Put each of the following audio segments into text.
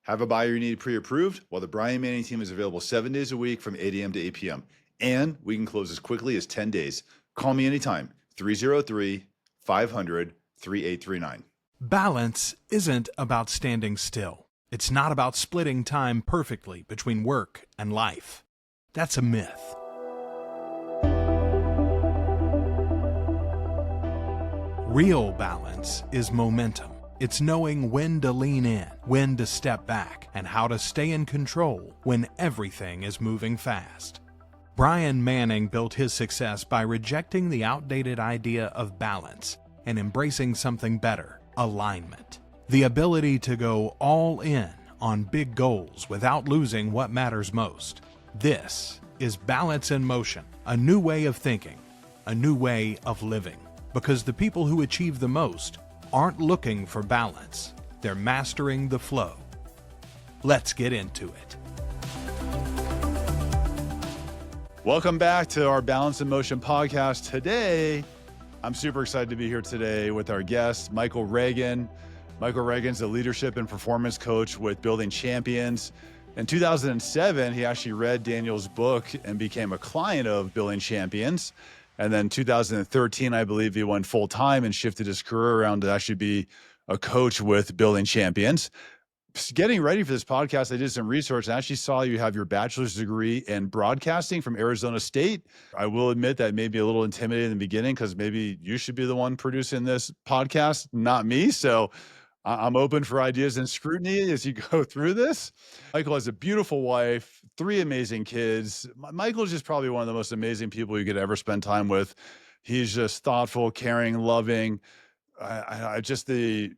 Have a buyer you need pre-approved? Well, the Brian Manning team is available 7 days a week from 8 a.m. to 8 p.m. And we can close as quickly as 10 days. Call me anytime, 303-500-3839. Balance isn't about standing still. It's not about splitting time perfectly between work and life. That's a myth. Real balance is momentum. It's knowing when to lean in, when to step back, and how to stay in control when everything is moving fast. Brian Manning built his success by rejecting the outdated idea of balance and embracing something better, alignment. The ability to go all in on big goals without losing what matters most. This is Balance in Motion, a new way of thinking, a new way of living. Because the people who achieve the most aren't looking for balance. They're mastering the flow. Let's get into it. Welcome back to our Balance in Motion podcast. Today, I'm super excited to be here today with our guest, Michael Regan. Michael Regan's a leadership and performance coach with Building Champions. In 2007, he actually read Daniel's book and became a client of Building Champions. And then 2013, I believe he went full time and shifted his career around to actually be a coach with Building Champions. Getting ready for this podcast, I did some research and actually saw you have your bachelor's degree in broadcasting from Arizona State. I will admit that may be a little intimidating in the beginning because maybe you should be the one producing this podcast, not me. So I'm open for ideas and scrutiny as you go through this. Michael has a beautiful wife, 3 amazing kids. Michael's just probably one of the most amazing people you could ever spend time with. He's just thoughtful, caring, loving. I just the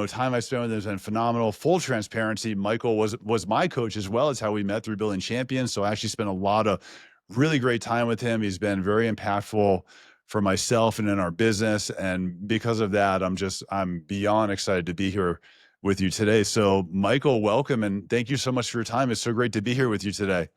time I spent with him has been phenomenal. Full transparency, Michael was my coach as well as how we met through Building Champions. So I actually spent a lot of really great time with him. He's been very impactful for myself and in our business. And because of that, I'm beyond excited to be here with you today. So Michael, welcome. And thank you so much for your time. It's so great to be here with you today.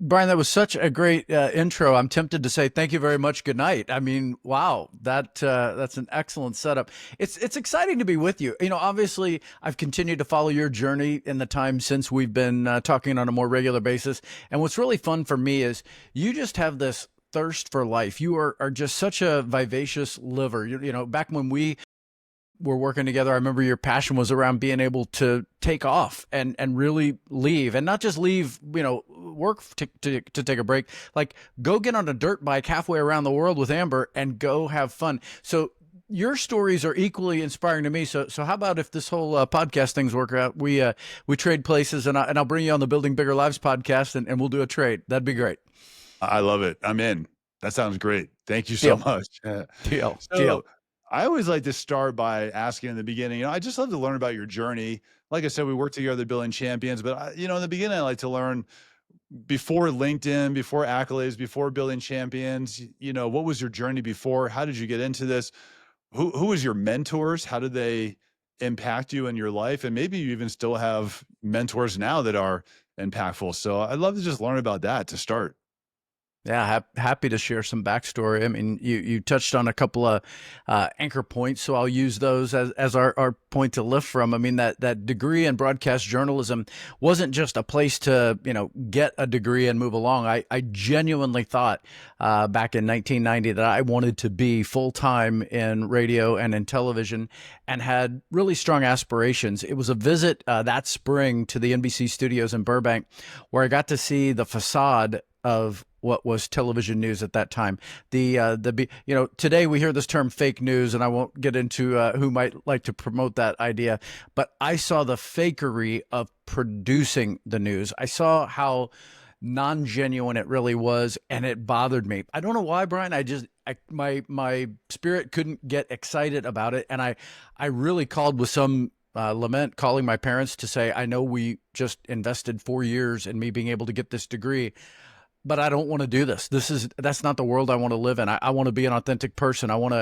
Brian, that was such a great intro. I'm tempted to say thank you very much. Good night. I mean, wow, that's an excellent setup. It's exciting to be with you. Obviously, I've continued to follow your journey in the time since we've been talking on a more regular basis. And what's really fun for me is you just have this thirst for life. You are just such a vivacious liver. Back when we were working together, I remember your passion was around being able to take off and really leave, and not just leave, work to take a break, like go get on a dirt bike halfway around the world with Amber and go have fun. So your stories are equally inspiring to me. So how about if this whole podcast things work out, we trade places and I'll bring you on the Building Bigger Lives podcast and we'll do a trade. That'd be great. I love it. I'm in. That sounds great. Thank you so much. Deal. I always like to start by asking in the beginning, I just love to learn about your journey. Like I said, we worked together Building Champions, but in the beginning, I like to learn before LinkedIn, before accolades, before Building Champions, what was your journey before? How did you get into this? Who was your mentors? How did they impact you in your life? And maybe you even still have mentors now that are impactful. So I'd love to just learn about that to start. Yeah, happy to share some backstory. I mean, you touched on a couple of anchor points, so I'll use those as our point to lift from. I mean, that degree in broadcast journalism wasn't just a place to get a degree and move along. I genuinely thought back in 1990 that I wanted to be full time in radio and in television, and had really strong aspirations. It was a visit that spring to the NBC studios in Burbank, where I got to see the facade of what was television news at that time. Today we hear this term fake news, and I won't get into who might like to promote that idea, but I saw the fakery of producing the news. I saw how non-genuine it really was, and it bothered me. I don't know why, Brian. My spirit couldn't get excited about it, and I really called with some lament, calling my parents to say, I know we just invested 4 years in me being able to get this degree, but I don't want to do this. That's not the world I want to live in. I want to be an authentic person. I want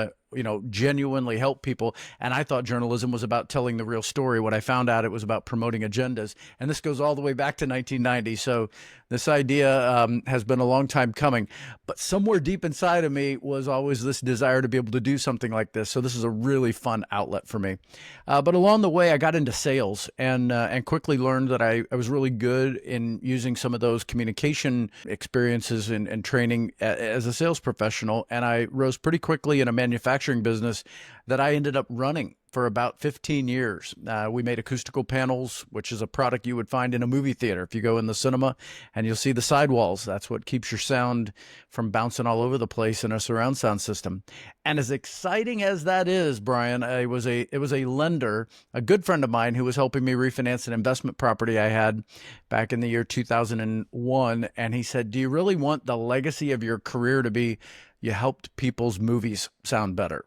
genuinely help people. And I thought journalism was about telling the real story. What I found out, it was about promoting agendas. And this goes all the way back to 1990. So this idea has been a long time coming. But somewhere deep inside of me was always this desire to be able to do something like this. So this is a really fun outlet for me. But along the way, I got into sales and quickly learned that I was really good in using some of those communication experiences and training as a sales professional. And I rose pretty quickly in a manufacturing business that I ended up running for about 15 years. We made acoustical panels, which is a product you would find in a movie theater. If you go in the cinema and you'll see the sidewalls, that's what keeps your sound from bouncing all over the place in a surround sound system. And as exciting as that is, Brian, it was a lender, a good friend of mine, who was helping me refinance an investment property I had back in the year 2001. And he said, "Do you really want the legacy of your career to be you helped people's movies sound better?"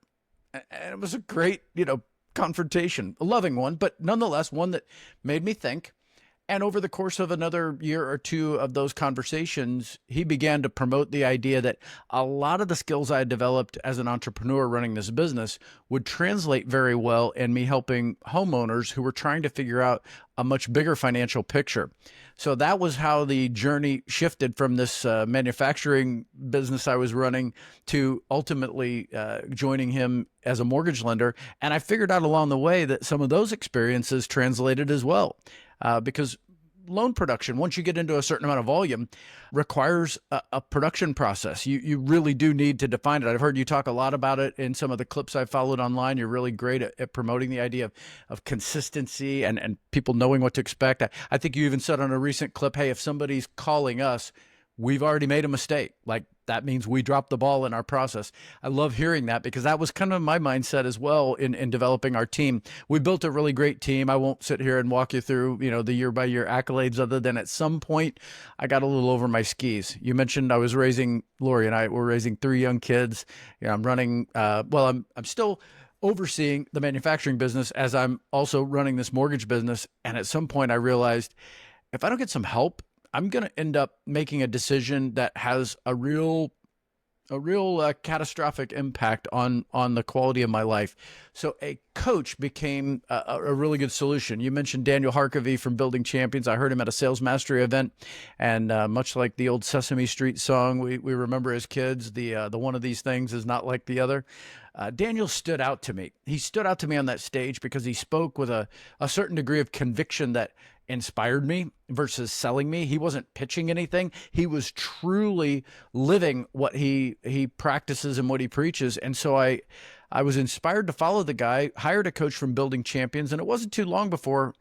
And it was a great, confrontation, a loving one, but nonetheless one that made me think. And over the course of another year or two of those conversations, he began to promote the idea that a lot of the skills I had developed as an entrepreneur running this business would translate very well in me helping homeowners who were trying to figure out a much bigger financial picture. So that was how the journey shifted from this manufacturing business I was running to ultimately joining him as a mortgage lender. And I figured out along the way that some of those experiences translated as well. Because loan production, once you get into a certain amount of volume, requires a production process. You really do need to define it. I've heard you talk a lot about it in some of the clips I've followed online. You're really great at promoting the idea of consistency and people knowing what to expect. I think you even said on a recent clip, hey, if somebody's calling us, we've already made a mistake. Like, that means we dropped the ball in our process. I love hearing that because that was kind of my mindset as well in developing our team. We built a really great team. I won't sit here and walk you through, the year by year accolades, other than at some point I got a little over my skis. You mentioned I was raising, Lori and I were raising 3 young kids. I'm running, I'm still overseeing the manufacturing business as I'm also running this mortgage business. And at some point I realized if I don't get some help, I'm going to end up making a decision that has a real catastrophic impact on the quality of my life. So a coach became a really good solution. You mentioned Daniel Harkavy from Building Champions. I heard him at a sales mastery event, and much like the old Sesame Street song we remember as kids, the one of these things is not like the other. Daniel stood out to me. He stood out to me on that stage because he spoke with a certain degree of conviction that inspired me versus selling me. He wasn't pitching anything. He was truly living what he practices and what he preaches. And so I was inspired to follow the guy, hired a coach from Building Champions, and it wasn't too long before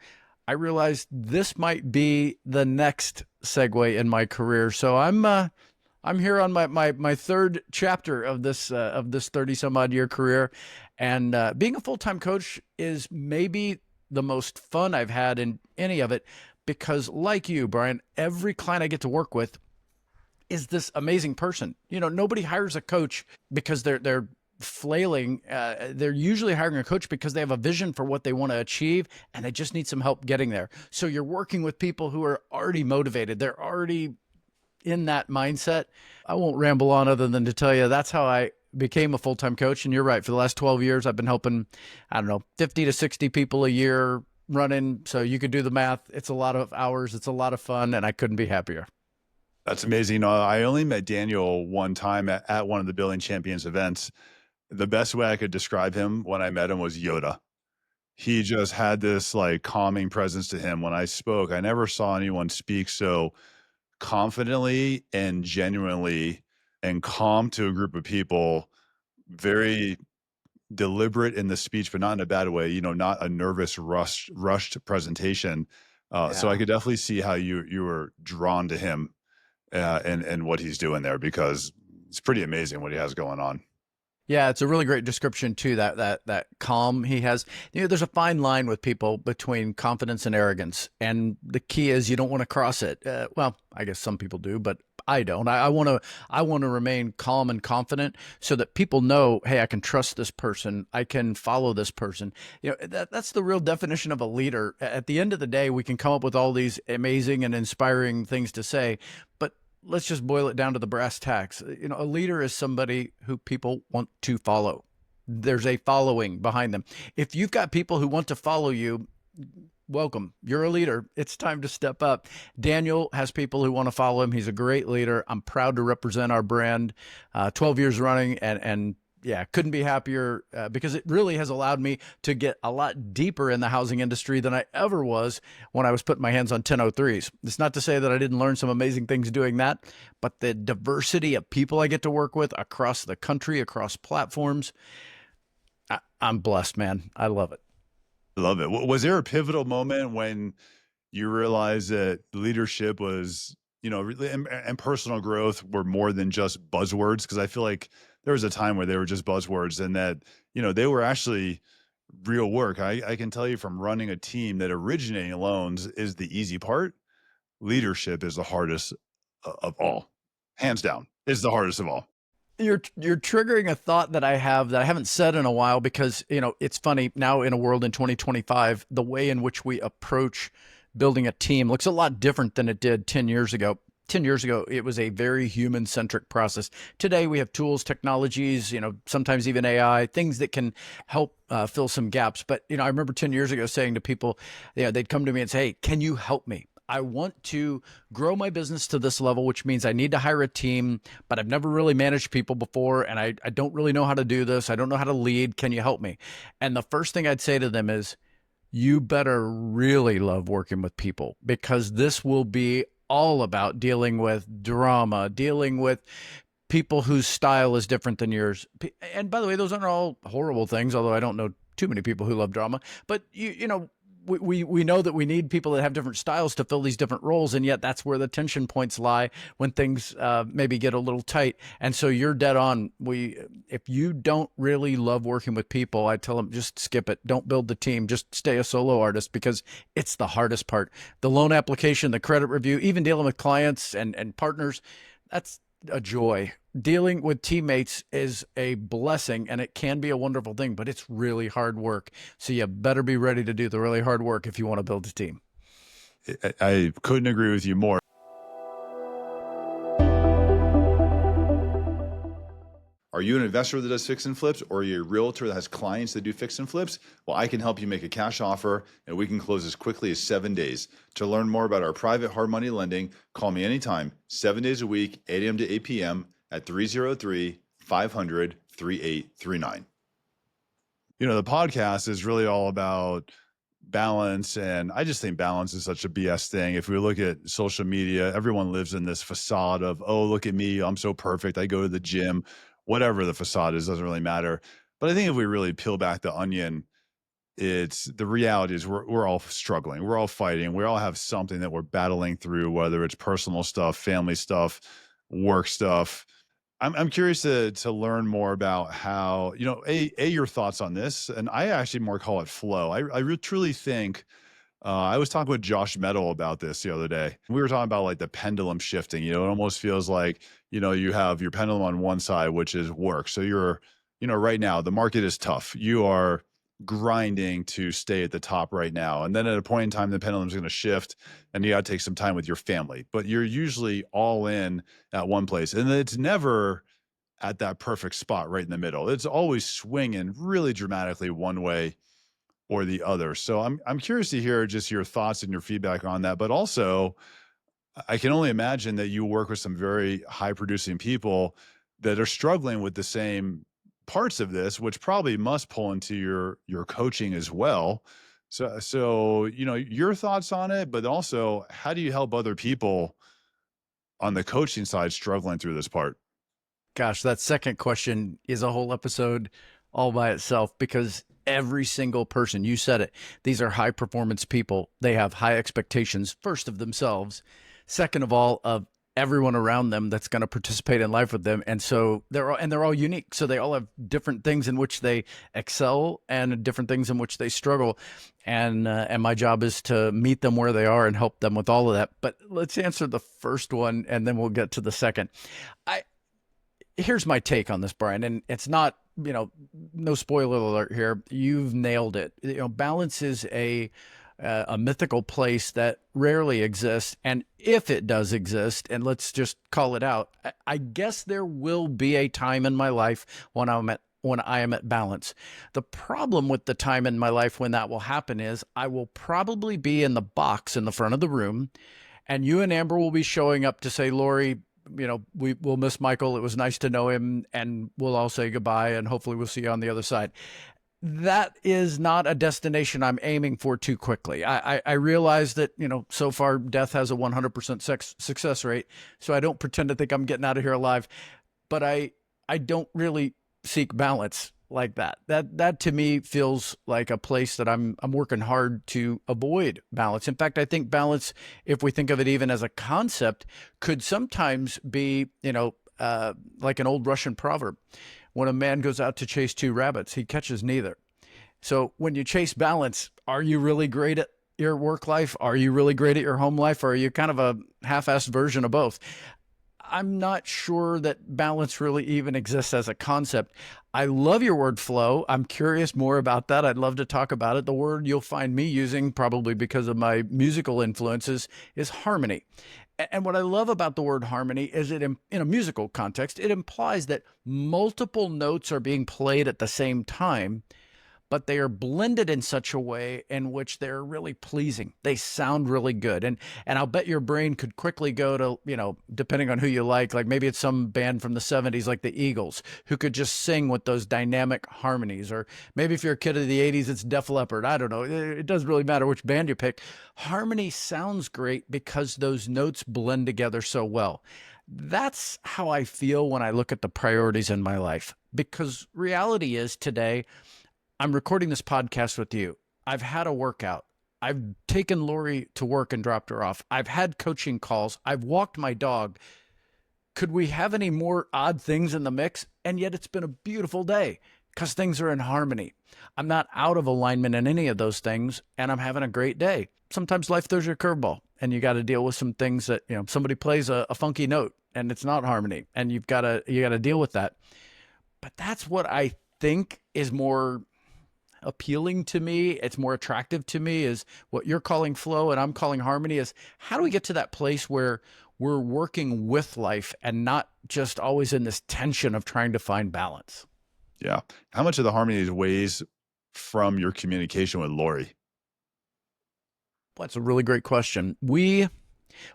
I realized this might be the next segue in my career. So I'm here on my third chapter of this 30 some odd year career, and being a full-time coach is maybe the most fun I've had in any of it, because like you, Brian, every client I get to work with is this amazing person. Nobody hires a coach because they're flailing. They're usually hiring a coach because they have a vision for what they want to achieve and they just need some help getting there. So you're working with people who are already motivated. They're already in that mindset. I won't ramble on other than to tell you that's how I became a full-time coach. And you're right. For the last 12 years, I've been helping, 50 to 60 people a year running. So you could do the math. It's a lot of hours. It's a lot of fun. And I couldn't be happier. That's amazing. I only met Daniel one time at one of the Building Champions events. The best way I could describe him when I met him was Yoda. He just had this like calming presence to him. When I spoke, I never saw anyone speak so confidently and genuinely and calm to a group of people, very deliberate in the speech, but not in a bad way, not a nervous, rushed presentation. So I could definitely see how you were drawn to him and what he's doing there, because it's pretty amazing what he has going on. Yeah, it's a really great description too, that calm he has. There's a fine line with people between confidence and arrogance. And the key is you don't want to cross it. Well, I guess some people do, but I don't. I want to remain calm and confident so that people know, hey, I can trust this person. I can follow this person. That's the real definition of a leader. At the end of the day, we can come up with all these amazing and inspiring things to say, but let's just boil it down to the brass tacks. A leader is somebody who people want to follow. there's a following behind them. If you've got people who want to follow you, welcome. You're a leader. It's time to step up. Daniel has people who want to follow him. He's a great leader. I'm proud to represent our brand, 12 years running, and yeah, couldn't be happier because it really has allowed me to get a lot deeper in the housing industry than I ever was when I was putting my hands on 1003s. It's not to say that I didn't learn some amazing things doing that, but the diversity of people I get to work with across the country, across platforms, I'm blessed, man. I love it. I love it. Was there a pivotal moment when you realized that leadership was, really, and personal growth were more than just buzzwords? Because I feel like there was a time where they were just buzzwords and that, they were actually real work. I can tell you from running a team that originating loans is the easy part. Leadership is the hardest of all. Hands down, is the hardest of all. You're triggering a thought that I haven't said in a while because, it's funny now in a world in 2025, the way in which we approach building a team looks a lot different than it did 10 years ago. 10 years ago, it was a very human-centric process. Today, we have tools, technologies, sometimes even AI, things that can help fill some gaps. But, I remember 10 years ago saying to people, they'd come to me and say, hey, can you help me? I want to grow my business to this level, which means I need to hire a team, but I've never really managed people before, and I don't really know how to do this. I don't know how to lead. Can you help me? And the first thing I'd say to them is, you better really love working with people, because this will be all about dealing with drama, dealing with people whose style is different than yours. And by the way, those aren't all horrible things, although I don't know too many people who love drama. But we know that we need people that have different styles to fill these different roles, and yet that's where the tension points lie when things maybe get a little tight. And so you're dead on. If you don't really love working with people, I tell them just skip it. Don't build the team. Just stay a solo artist, because it's the hardest part. The loan application, the credit review, even dealing with clients and partners, that's a joy. Dealing with teammates is a blessing, and it can be a wonderful thing, but it's really hard work. So you better be ready to do the really hard work if you want to build a team. I couldn't agree with you more. Are you an investor that does fix and flips, or are you a realtor that has clients that do fix and flips? Well, I can help you make a cash offer, and we can close as quickly as 7 days. To learn more about our private hard money lending, call me anytime, 7 days a week, 8 a.m. to 8 p.m. at 303-500-3839. The podcast is really all about balance, and I just think balance is such a BS thing. If we look at social media, everyone lives in this facade of, oh, look at me, I'm so perfect, I go to the gym. Whatever the facade is, doesn't really matter. But I think if we really peel back the onion, it's the reality is we're all struggling. We're all fighting. We all have something that we're battling through, whether it's personal stuff, family stuff, work stuff. I'm curious to learn more about how, your thoughts on this. And I actually more call it flow. I truly think, I was talking with Josh Meadow about this the other day. We were talking about like the pendulum shifting. It almost feels like, you have your pendulum on one side, which is work. So you're, right now the market is tough. You are grinding to stay at the top right now. And then at a point in time, the pendulum is going to shift and you got to take some time with your family, but you're usually all in at one place. And it's never at that perfect spot right in the middle. It's always swinging really dramatically one way or the other. So I'm curious to hear just your thoughts and your feedback on that. But also, I can only imagine that you work with some very high producing people that are struggling with the same parts of this, which probably must pull into your coaching as well. So your thoughts on it, but also how do you help other people on the coaching side struggling through this part? Gosh, that second question is a whole episode all by itself, because every single person, you said it, these are high performance people. They have high expectations, first of themselves, second of all, of everyone around them that's going to participate in life with them. And so they're all unique. So they all have different things in which they excel and different things in which they struggle. And my job is to meet them where they are and help them with all of that. But let's answer the first one and then we'll get to the second. Here's my take on this, Brian, and it's not, no spoiler alert here. You've nailed it. Balance is a mythical place that rarely exists. And if it does exist, and let's just call it out, I guess there will be a time in my life when I'm at when I am at balance. The problem with the time in my life when that will happen is I will probably be in the box in the front of the room, and you and Amber will be showing up to say, Lori, we'll miss Michael. It was nice to know him, and we'll all say goodbye, and hopefully we'll see you on the other side. That is not a destination I'm aiming for too quickly. I realize that, so far death has a 100% success rate, so I don't pretend to think I'm getting out of here alive, but I don't really seek balance like that. That to me feels like a place that I'm working hard to avoid balance. In fact, I think balance, if we think of it even as a concept, could sometimes be, like an old Russian proverb. When a man goes out to chase two rabbits, he catches neither. So when you chase balance, are you really great at your work life? Are you really great at your home life? Or are you kind of a half-assed version of both? I'm not sure that balance really even exists as a concept. I love your word flow. I'm curious more about that. I'd love to talk about it. The word you'll find me using, probably because of my musical influences, is harmony. And what I love about the word harmony is in a musical context, it implies that multiple notes are being played at the same time, but they are blended in such a way in which they're really pleasing. They sound really good. And I'll bet your brain could quickly go to, depending on who you like maybe it's some band from the 70s like the Eagles, who could just sing with those dynamic harmonies. Or maybe if you're a kid of the 80s, it's Def Leppard. I don't know. It doesn't really matter which band you pick. Harmony sounds great because those notes blend together so well. That's how I feel when I look at the priorities in my life, because reality is today, I'm recording this podcast with you. I've had a workout. I've taken Lori to work and dropped her off. I've had coaching calls. I've walked my dog. Could we have any more odd things in the mix? And yet it's been a beautiful day because things are in harmony. I'm not out of alignment in any of those things, and I'm having a great day. Sometimes life throws you a curveball, and you got to deal with some things that, somebody plays a funky note and it's not harmony, and you got to deal with that. But that's what I think is more appealing to me. It's more attractive to me, is what you're calling flow and I'm calling harmony. Is how do we get to that place where we're working with life and not just always in this tension of trying to find balance? Yeah. How much of the harmony weighs from your communication with Lori? Well, that's a really great question. We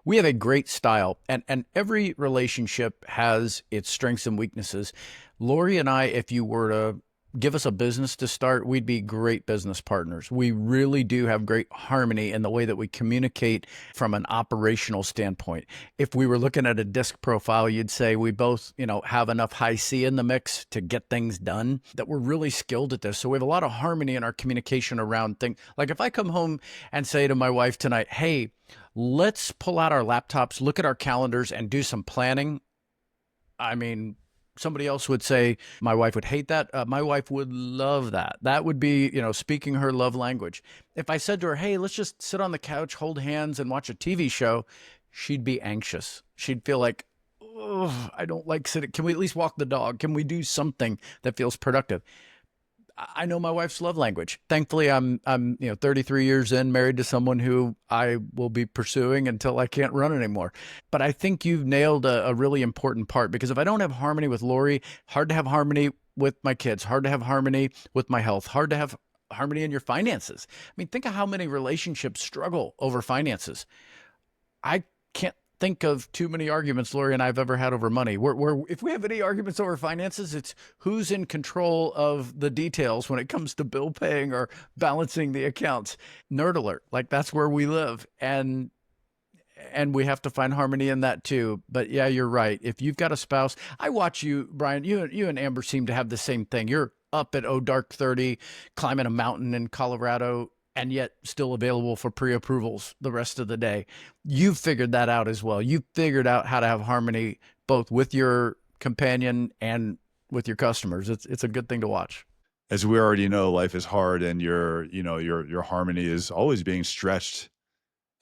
have a great style, and every relationship has its strengths and weaknesses. Lori and I, if you were to give us a business to start, we'd be great business partners. We really do have great harmony in the way that we communicate from an operational standpoint. If we were looking at a disc profile, you'd say we both, have enough high C in the mix to get things done, that we're really skilled at this. So we have a lot of harmony in our communication around things. Like if I come home and say to my wife tonight, hey, let's pull out our laptops, look at our calendars, and do some planning. I mean, somebody else would say my wife would hate that. My wife would love that. That would be, speaking her love language. If I said to her, hey, let's just sit on the couch, hold hands, and watch a TV show, she'd be anxious. She'd feel like, oh, I don't like sitting. Can we at least walk the dog? Can we do something that feels productive? I know my wife's love language. Thankfully, I'm 33 years in, married to someone who I will be pursuing until I can't run anymore. But I think you've nailed a really important part, because if I don't have harmony with Lori, hard to have harmony with my kids, hard to have harmony with my health, hard to have harmony in your finances. I mean, think of how many relationships struggle over finances. I can't think of too many arguments Lori and I have ever had over money. If we have any arguments over finances, it's who's in control of the details when it comes to bill paying or balancing the accounts. Nerd alert, like that's where we live. And we have to find harmony in that too. But yeah, you're right. If you've got a spouse, I watch you, Brian, you and Amber seem to have the same thing. You're up at dark 30, climbing a mountain in Colorado, and yet still available for pre-approvals the rest of the day. You've figured that out as well. You've figured out how to have harmony both with your companion and with your customers. It's a good thing to watch. As we already know, life is hard, and your harmony is always being stretched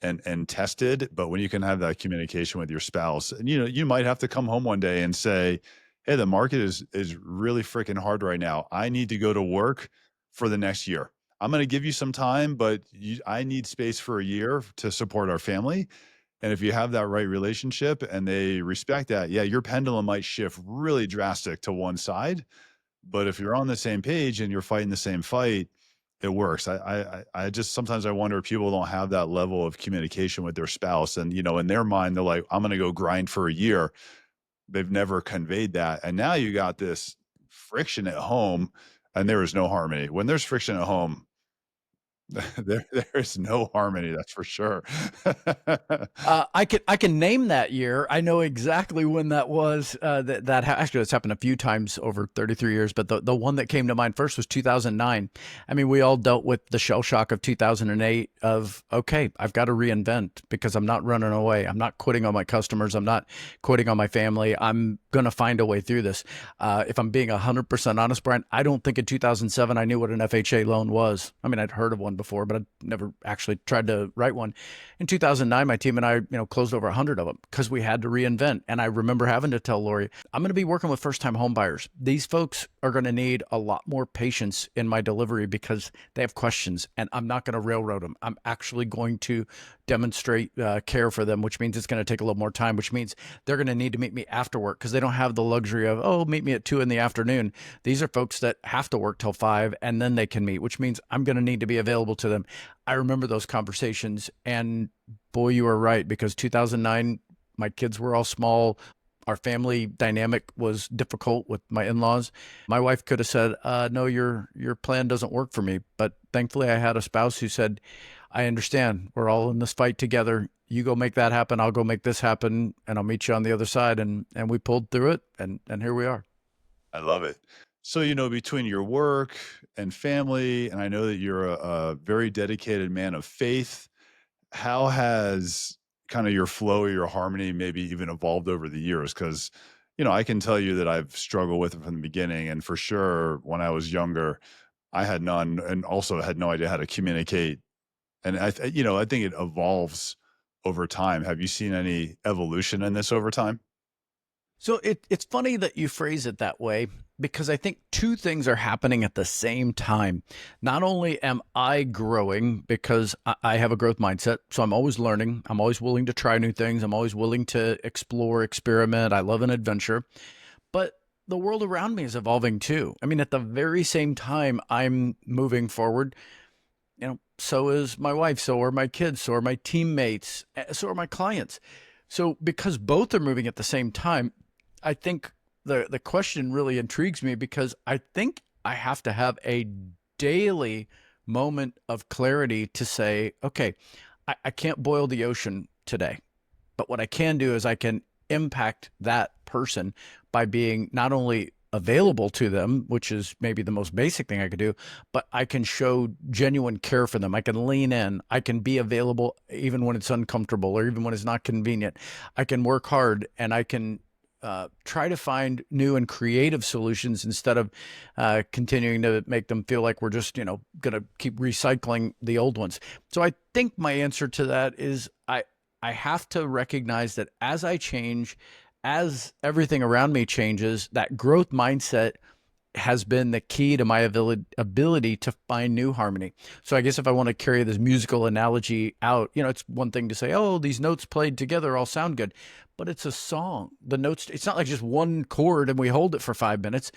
and tested. But when you can have that communication with your spouse, and you might have to come home one day and say, hey, the market is really freaking hard right now. I need to go to work for the next year. I'm going to give you some time, but I need space for a year to support our family. And if you have that right relationship and they respect that, yeah, your pendulum might shift really drastic to one side, But if you're on the same page and you're fighting the same fight, it works. I just sometimes I wonder if people don't have that level of communication with their spouse, and in their mind they're like, I'm going to go grind for a year. They've never conveyed that, and now you got this friction at home, and there is no harmony. When there's friction at home, there is no harmony. That's for sure. I can name that year. I know exactly when that was. Actually, it's happened a few times over 33 years, but the one that came to mind first was 2009. I mean, we all dealt with the shell shock of 2008 of, okay, I've got to reinvent because I'm not running away. I'm not quitting on my customers. I'm not quitting on my family. I'm going to find a way through this. If I'm being 100% honest, Brian, I don't think in 2007 I knew what an FHA loan was. I mean, I'd heard of one before, but I'd never actually tried to write one. In 2009, my team and I, closed over 100 of them because we had to reinvent. And I remember having to tell Lori, I'm going to be working with first-time home buyers. These folks are going to need a lot more patience in my delivery because they have questions, and I'm not going to railroad them. I'm actually going to demonstrate care for them, which means it's going to take a little more time, which means they're going to need to meet me after work because they don't have the luxury of, oh, meet me at 2 in the afternoon. These are folks that have to work till 5 and then they can meet, which means I'm going to need to be available to them. I remember those conversations, and boy, you were right, because 2009, my kids were all small. Our family dynamic was difficult with my in-laws. My wife could have said, no, your plan doesn't work for me. But thankfully I had a spouse who said, I understand. We're all in this fight together. You go make that happen. I'll go make this happen, and I'll meet you on the other side. And we pulled through it, and here we are. I love it. So, between your work and family, and I know that you're a very dedicated man of faith, how has kind of your flow or your harmony maybe even evolved over the years? Because, I can tell you that I've struggled with it from the beginning. And for sure, when I was younger, I had none and also had no idea how to communicate. And I think it evolves over time. Have you seen any evolution in this over time? So it's funny that you phrase it that way because I think two things are happening at the same time. Not only am I growing because I have a growth mindset, so I'm always learning. I'm always willing to try new things. I'm always willing to explore, experiment. I love an adventure. But the world around me is evolving too. I mean, at the very same time I'm moving forward, so is my wife, so are my kids, so are my teammates, so are my clients. So because both are moving at the same time, I think the question really intrigues me because I think I have to have a daily moment of clarity to say, okay, I can't boil the ocean today, but what I can do is I can impact that person by being not only available to them, which is maybe the most basic thing I could do, but I can show genuine care for them. I can lean in. I can be available even when it's uncomfortable or even when it's not convenient. I can work hard, and I can try to find new and creative solutions instead of continuing to make them feel like we're just, going to keep recycling the old ones. So I think my answer to that is I have to recognize that as I change, as everything around me changes, that growth mindset has been the key to my ability to find new harmony. So I guess if I want to carry this musical analogy out, it's one thing to say, oh, these notes played together all sound good, but it's a song. The notes, it's not like just one chord and we hold it for 5 minutes.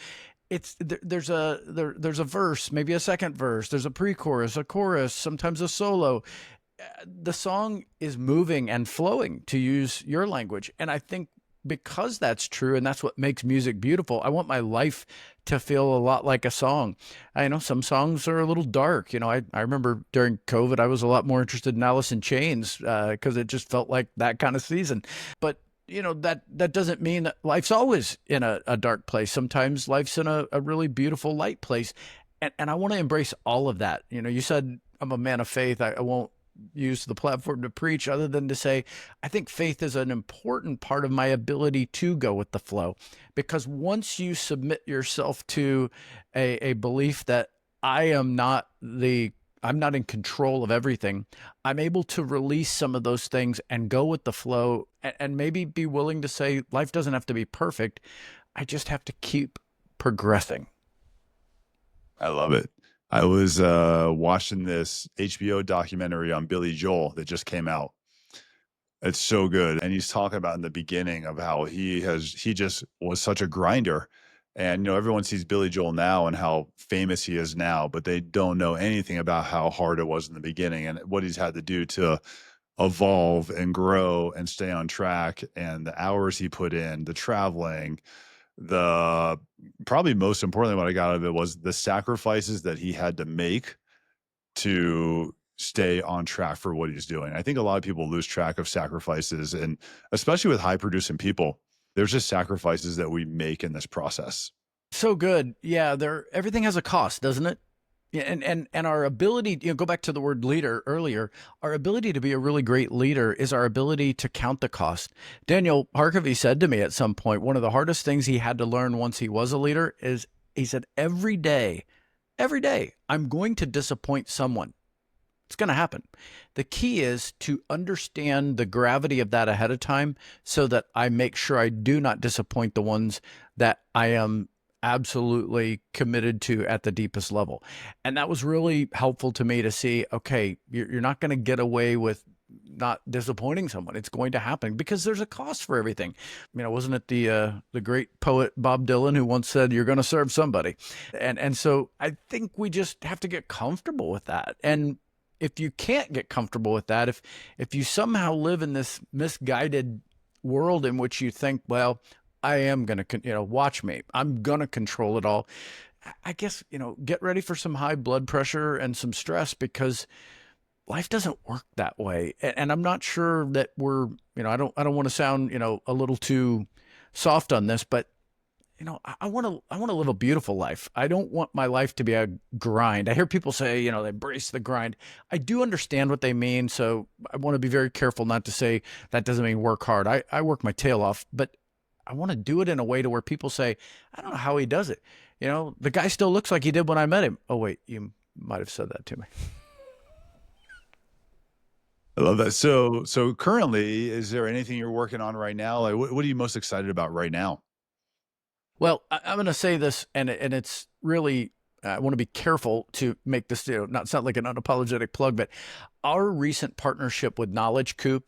There's a verse, maybe a second verse, there's a pre-chorus, a chorus, sometimes a solo. The song is moving and flowing, to use your language. And I think because that's true, and that's what makes music beautiful, I want my life to feel a lot like a song. I know some songs are a little dark. I remember during COVID, I was a lot more interested in Alice in Chains because it just felt like that kind of season. But that doesn't mean that life's always in a dark place. Sometimes life's in a really beautiful light place. And I want to embrace all of that. You said I'm a man of faith. I won't use the platform to preach other than to say, I think faith is an important part of my ability to go with the flow. Because once you submit yourself to a belief that I'm not in control of everything, I'm able to release some of those things and go with the flow and maybe be willing to say life doesn't have to be perfect. I just have to keep progressing. I love it. I was watching this HBO documentary on Billy Joel that just came out. It's so good. And he's talking about in the beginning of how he just was such a grinder. And, everyone sees Billy Joel now and how famous he is now, but they don't know anything about how hard it was in the beginning and what he's had to do to evolve and grow and stay on track, and the hours he put in, the traveling, the probably most importantly, what I got out of it was the sacrifices that he had to make to stay on track for what he's doing. I think a lot of people lose track of sacrifices, and especially with high producing people, there's just sacrifices that we make in this process. So good. Yeah, everything has a cost, doesn't it? Yeah, and our ability, go back to the word leader earlier, our ability to be a really great leader is our ability to count the cost. Daniel Harkavy said to me at some point, one of the hardest things he had to learn once he was a leader is, he said, every day, I'm going to disappoint someone. It's going to happen. The key is to understand the gravity of that ahead of time so that I make sure I do not disappoint the ones that I am absolutely committed to at the deepest level. And that was really helpful to me to see, okay, you're not going to get away with not disappointing someone. It's going to happen because there's a cost for everything. Wasn't it the great poet Bob Dylan who once said, you're going to serve somebody? And so I think we just have to get comfortable with that. And if you can't get comfortable with that, if you somehow live in this misguided world in which you think, well, I am going to, watch me, I'm going to control it all, I guess, get ready for some high blood pressure and some stress, because life doesn't work that way. And I'm not sure that we're, I don't want to sound, a little too soft on this, but I want to live a beautiful life. I don't want my life to be a grind. I hear people say, they embrace the grind. I do understand what they mean. So I want to be very careful not to say that doesn't mean work hard. I work my tail off, but I want to do it in a way to where people say, I don't know how he does it. The guy still looks like he did when I met him. Oh, wait, you might have said that to me. I love that. So currently, is there anything you're working on right now? Like, what are you most excited about right now? Well, I'm going to say this, and it's really, I want to be careful to make this, not sound like an unapologetic plug, but our recent partnership with Knowledge Coop,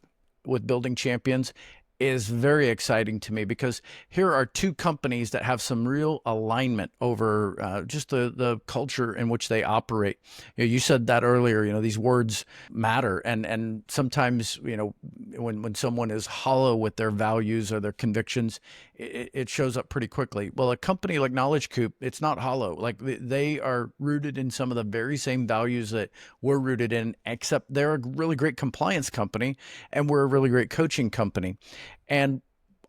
with Building Champions, is very exciting to me, because here are two companies that have some real alignment over just the culture in which they operate. You said that earlier, these words matter. And sometimes, when someone is hollow with their values or their convictions, it shows up pretty quickly. Well, a company like Knowledge Coop, it's not hollow. Like, they are rooted in some of the very same values that we're rooted in, except they're a really great compliance company and we're a really great coaching company. And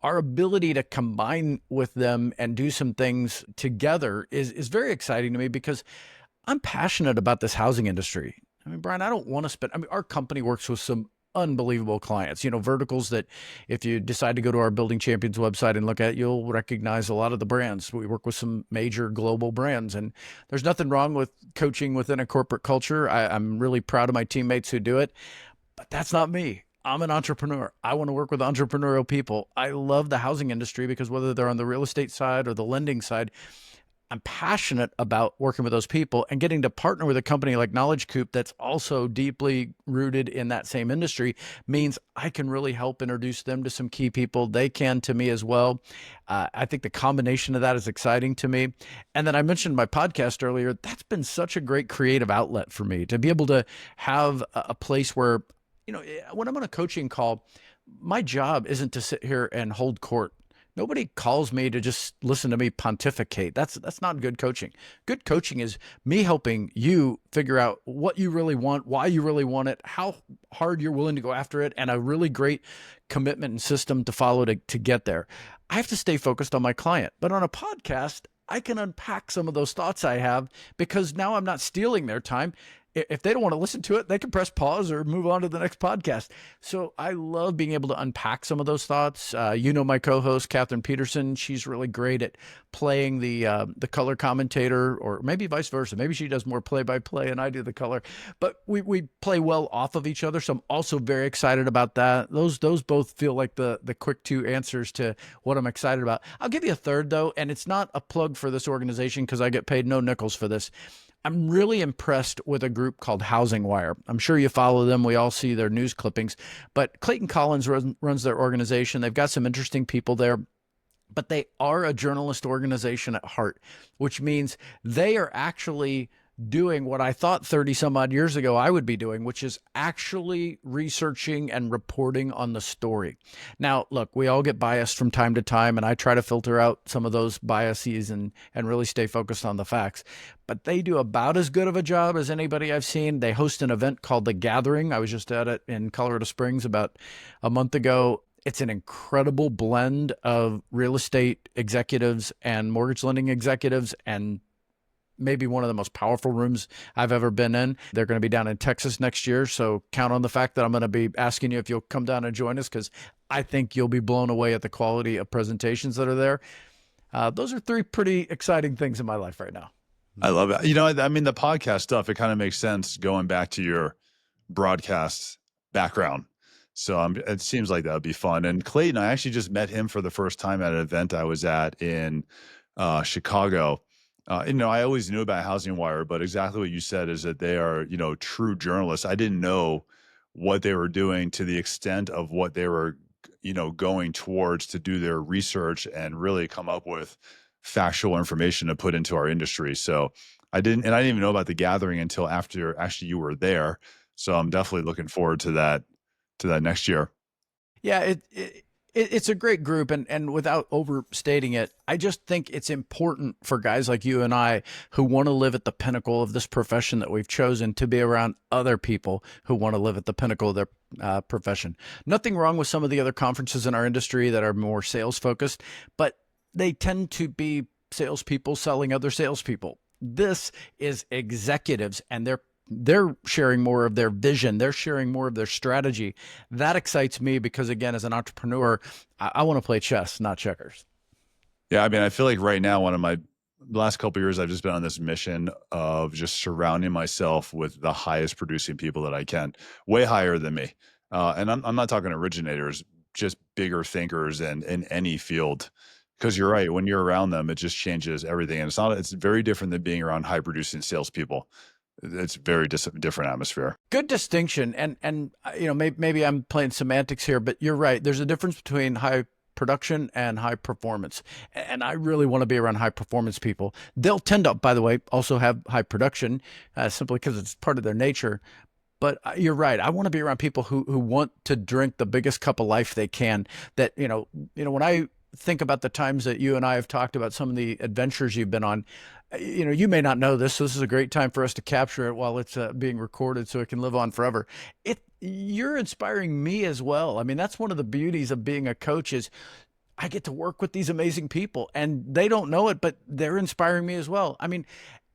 our ability to combine with them and do some things together is very exciting to me, because I'm passionate about this housing industry. I mean, Brian, I don't want to spend, our company works with some unbelievable clients, verticals that if you decide to go to our Building Champions website and look at, you'll recognize a lot of the brands. We work with some major global brands, and there's nothing wrong with coaching within a corporate culture. I'm really proud of my teammates who do it, but that's not me. I'm an entrepreneur. I want to work with entrepreneurial people. I love the housing industry because whether they're on the real estate side or the lending side, I'm passionate about working with those people, and getting to partner with a company like Knowledge Coop that's also deeply rooted in that same industry means I can really help introduce them to some key people. They can to me as well. I think the combination of that is exciting to me. And then I mentioned my podcast earlier. That's been such a great creative outlet for me to be able to have a place where, when I'm on a coaching call, my job isn't to sit here and hold court. Nobody calls me to just listen to me pontificate. That's not good coaching. Good coaching is me helping you figure out what you really want, why you really want it, how hard you're willing to go after it, and a really great commitment and system to follow to get there. I have to stay focused on my client. But on a podcast, I can unpack some of those thoughts I have, because now I'm not stealing their time. If they don't want to listen to it, they can press pause or move on to the next podcast. So I love being able to unpack some of those thoughts. My co-host, Catherine Peterson, she's really great at playing the color commentator, or maybe vice versa. Maybe she does more play-by-play and I do the color. But we play well off of each other. So I'm also very excited about that. Those both feel like the quick two answers to what I'm excited about. I'll give you a third, though, and it's not a plug for this organization because I get paid no nickels for this. I'm really impressed with a group called Housing Wire. I'm sure you follow them. We all see their news clippings. But Clayton Collins runs their organization. They've got some interesting people there. but they are a journalist organization at heart, which means they are actually doing what I thought 30 some odd years ago I would be doing, which is actually researching and reporting on the story. Now, look, we all get biased from time to time, and I try to filter out some of those biases and really stay focused on the facts. But they do about as good of a job as anybody I've seen. They host an event called The Gathering. I was just at it in Colorado Springs about a month ago. It's an incredible blend of real estate executives and mortgage lending executives, and maybe one of the most powerful rooms I've ever been in. They're going to be down in Texas next year, so count on the fact that I'm going to be asking you if you'll come down and join us, because I think you'll be blown away at the quality of presentations that are there. Those are three pretty exciting things in my life right now. I love it. The podcast stuff, it kind of makes sense going back to your broadcast background. So it seems like that would be fun. And Clayton, I actually just met him for the first time at an event I was at in Chicago. I always knew about Housing Wire, but exactly what you said is that they are, true journalists. I didn't know what they were doing to the extent of what they were, going towards to do their research and really come up with factual information to put into our industry. So I didn't even know about The Gathering until after actually you were there. So I'm definitely looking forward to that next year. Yeah, it's a great group, and without overstating it, I just think it's important for guys like you and I who want to live at the pinnacle of this profession that we've chosen to be around other people who want to live at the pinnacle of their profession. Nothing wrong with some of the other conferences in our industry that are more sales focused, but they tend to be salespeople selling other salespeople. This is executives, and they're sharing more of their vision. They're sharing more of their strategy. That excites me because, again, as an entrepreneur, I want to play chess, not checkers. Yeah. I feel like right now, one of my last couple of years, I've just been on this mission of just surrounding myself with the highest producing people that I can, way higher than me. And I'm not talking originators, just bigger thinkers and in any field. Because you're right, when you're around them, it just changes everything. And it's very different than being around high producing salespeople. It's very different atmosphere. Good distinction. And maybe I'm playing semantics here, but you're right. There's a difference between high production and high performance. And I really want to be around high performance people. They'll tend to, by the way, also have high production simply because it's part of their nature. But you're right. I want to be around people who want to drink the biggest cup of life they can. That, when I think about the times that you and I have talked about some of the adventures you've been on, you may not know this, so this is a great time for us to capture it while it's being recorded so it can live on forever. You're inspiring me as well. That's one of the beauties of being a coach is I get to work with these amazing people, and they don't know it, but they're inspiring me as well.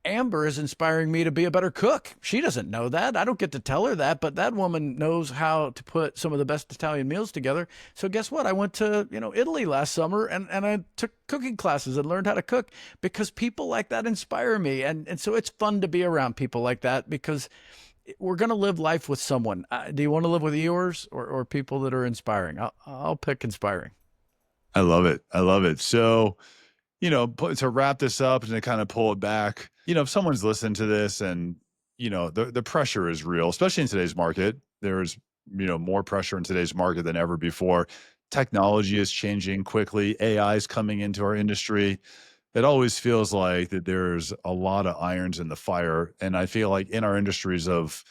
Amber is inspiring me to be a better cook. She doesn't know that. I don't get to tell her that, but that woman knows how to put some of the best Italian meals together. So guess what? I went to, Italy last summer and I took cooking classes and learned how to cook because people like that inspire me. And so it's fun to be around people like that because we're going to live life with someone. Do you want to live with yours or people that are inspiring? I'll pick inspiring. I love it. I love it. So, to wrap this up and to kind of pull it back, if someone's listening to this and, the pressure is real, especially in today's market, there's, more pressure in today's market than ever before. Technology is changing quickly. AI is coming into our industry. It always feels like that there's a lot of irons in the fire. And I feel like in our industries of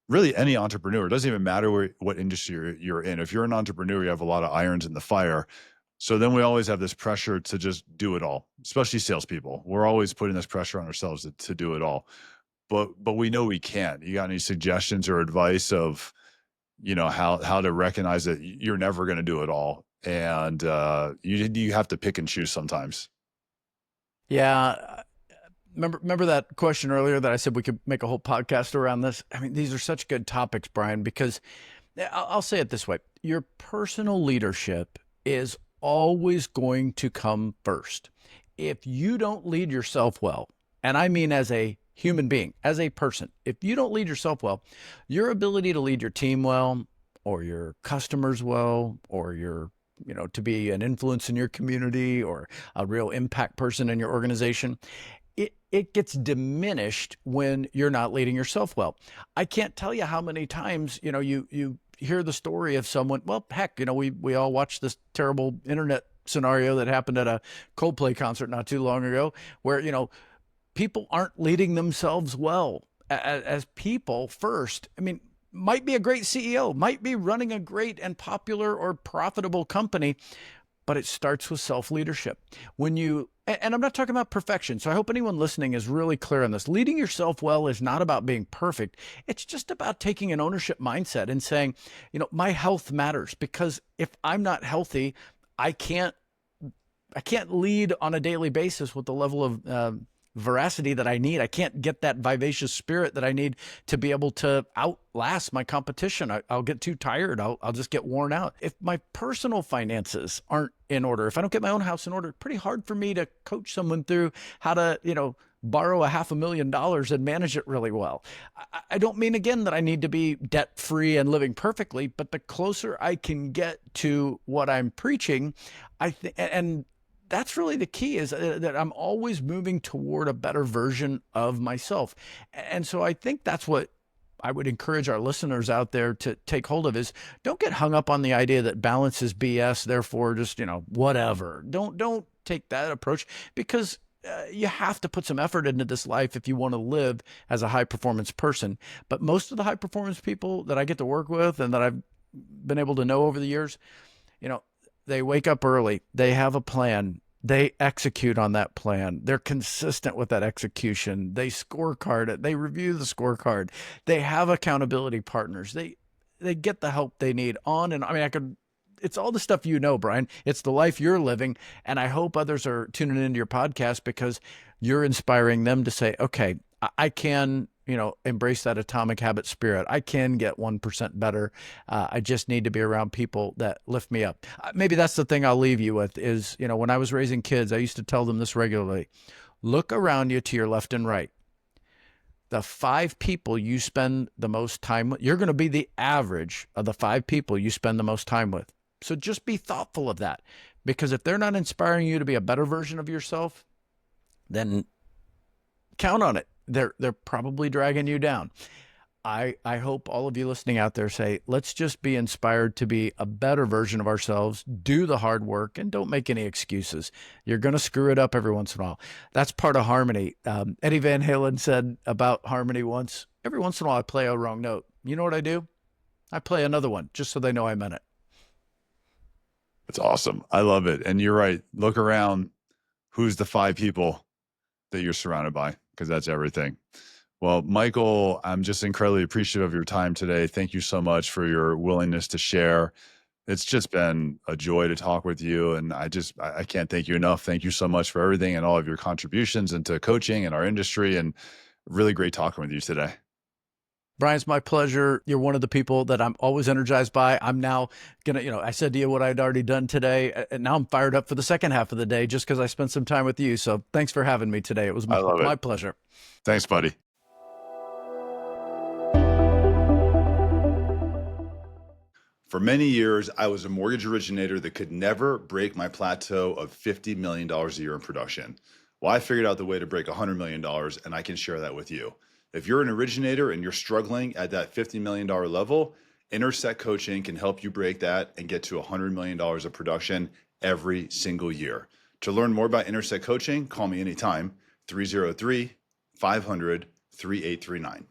really any entrepreneur, it doesn't even matter what industry you're in. If you're an entrepreneur, you have a lot of irons in the fire. So then we always have this pressure to just do it all, especially salespeople. We're always putting this pressure on ourselves to do it all, but we know we can't. You got any suggestions or advice of, how to recognize that you're never going to do it all, and you have to pick and choose sometimes. Yeah. Remember that question earlier that I said we could make a whole podcast around this? These are such good topics, Brian, because I'll say it this way. Your personal leadership is always going to come first. If you don't lead yourself well, and I mean as a human being, as a person, if you don't lead yourself well, your ability to lead your team well, or your customers well, or to be an influence in your community or a real impact person in your organization, it gets diminished when you're not leading yourself well. I can't tell you how many times, you hear the story of someone, well, heck, we all watch this terrible internet scenario that happened at a Coldplay concert not too long ago, where, people aren't leading themselves well as people first. I mean, might be a great CEO, might be running a great and popular or profitable company, but it starts with self-leadership. And I'm not talking about perfection, so I hope anyone listening is really clear on this. Leading yourself well is not about being perfect. It's just about taking an ownership mindset and saying, my health matters, because if I'm not healthy, I can't lead on a daily basis with the level of veracity that I need. I can't get that vivacious spirit that I need to be able to outlast my competition. I'll get too tired. I'll just get worn out. If my personal finances aren't in order, if I don't get my own house in order, pretty hard for me to coach someone through how to, borrow $500,000 and manage it really well. I don't mean, again, that I need to be debt-free and living perfectly, but the closer I can get to what I'm preaching, and that's really the key, is that I'm always moving toward a better version of myself. And so I think that's what I would encourage our listeners out there to take hold of, is don't get hung up on the idea that balance is BS, therefore just, whatever. Don't take that approach, because you have to put some effort into this life if you want to live as a high performance person. But most of the high performance people that I get to work with and that I've been able to know over the years, they wake up early, they have a plan, they execute on that plan, they're consistent with that execution, they scorecard it, they review the scorecard, they have accountability partners, they get the help they need on. And it's all the stuff, Brian. It's the life you're living. And I hope others are tuning into your podcast because you're inspiring them to say, okay, I can, embrace that atomic habit spirit. I can get 1% better. I just need to be around people that lift me up. Maybe that's the thing I'll leave you with is, when I was raising kids, I used to tell them this regularly. Look around you to your left and right. The 5 people you spend the most time with, you're going to be the average of the 5 people you spend the most time with. So just be thoughtful of that, because if they're not inspiring you to be a better version of yourself, then count on it. They're probably dragging you down. I hope all of you listening out there say, let's just be inspired to be a better version of ourselves, do the hard work, and don't make any excuses. You're going to screw it up every once in a while. That's part of harmony. Eddie Van Halen said about harmony once, every once in a while I play a wrong note. You know what I do? I play another one just so they know I meant it. That's awesome. I love it. And you're right. Look around. Who's the 5 people that you're surrounded by? Because that's everything. Well, Michael, I'm just incredibly appreciative of your time today. Thank you so much for your willingness to share. It's just been a joy to talk with you. And I can't thank you enough. Thank you so much for everything and all of your contributions into coaching and our industry, and really great talking with you today. Brian, it's my pleasure. You're one of the people that I'm always energized by. I'm now going to, I said to you what I'd already done today, and now I'm fired up for the second half of the day just because I spent some time with you. So thanks for having me today. It was my pleasure. Thanks, buddy. For many years, I was a mortgage originator that could never break my plateau of $50 million a year in production. Well, I figured out the way to break $100 million, and I can share that with you. If you're an originator and you're struggling at that $50 million level, Intersect Coaching can help you break that and get to $100 million of production every single year. To learn more about Intersect Coaching, call me anytime, 303-500-3839.